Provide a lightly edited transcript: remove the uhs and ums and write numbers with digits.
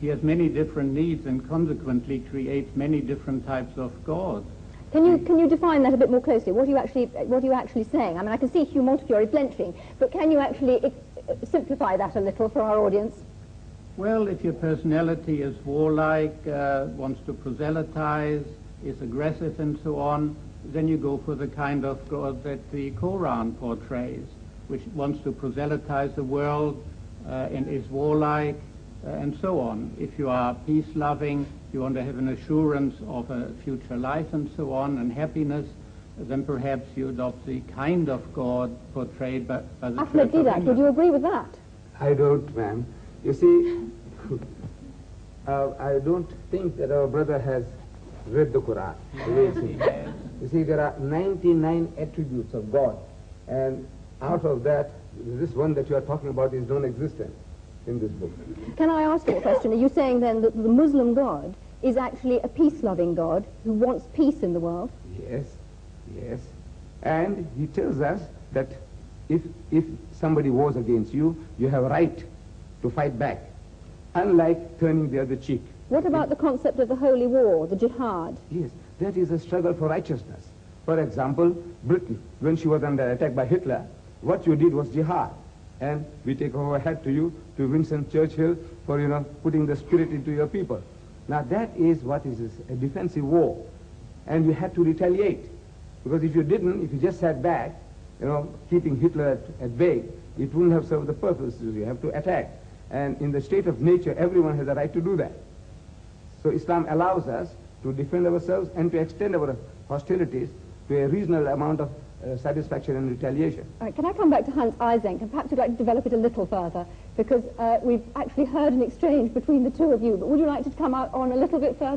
He has many different needs and consequently creates many different types of gods. Can you define that a bit more closely? What are you actually saying? I mean, I can see Hugh Montefiore blenching, but can you actually simplify that a little for our audience? Well, if your personality is warlike, wants to proselytize, is aggressive and so on, then you go for the kind of God that the Quran portrays, which wants to proselytize the world and is warlike and so on. If you are peace-loving, you want to have an assurance of a future life and so on, and happiness, then perhaps you adopt the kind of God portrayed by the Ahmed, Deedat, would you agree with that? I don't, ma'am. You see, I don't think that our brother has read the Quran. Yes. You see, there are 99 attributes of God, and out of that, this one that you are talking about is non-existent in this book. Can I ask you a question? Are you saying then that the Muslim God is actually a peace-loving God who wants peace in the world? Yes, yes. And he tells us that if somebody wars against you, you have a right to fight back, unlike turning the other cheek. What about the concept of the holy war, the jihad? Yes, that is a struggle for righteousness. For example, Britain, when she was under attack by Hitler, what you did was jihad. And we take our hat to you, to Winston Churchill, for, putting the spirit into your people. Now that is what is a defensive war. And you had to retaliate. Because if you didn't, if you just sat back, keeping Hitler at bay, it wouldn't have served the purpose. You have to attack. And in the state of nature, everyone has a right to do that. So Islam allows us to defend ourselves and to extend our hostilities to a reasonable amount of satisfaction and retaliation. All right, can I come back to Hans Eysenck, and perhaps you'd like to develop it a little further, because we've actually heard an exchange between the two of you, but would you like to come out on a little bit further?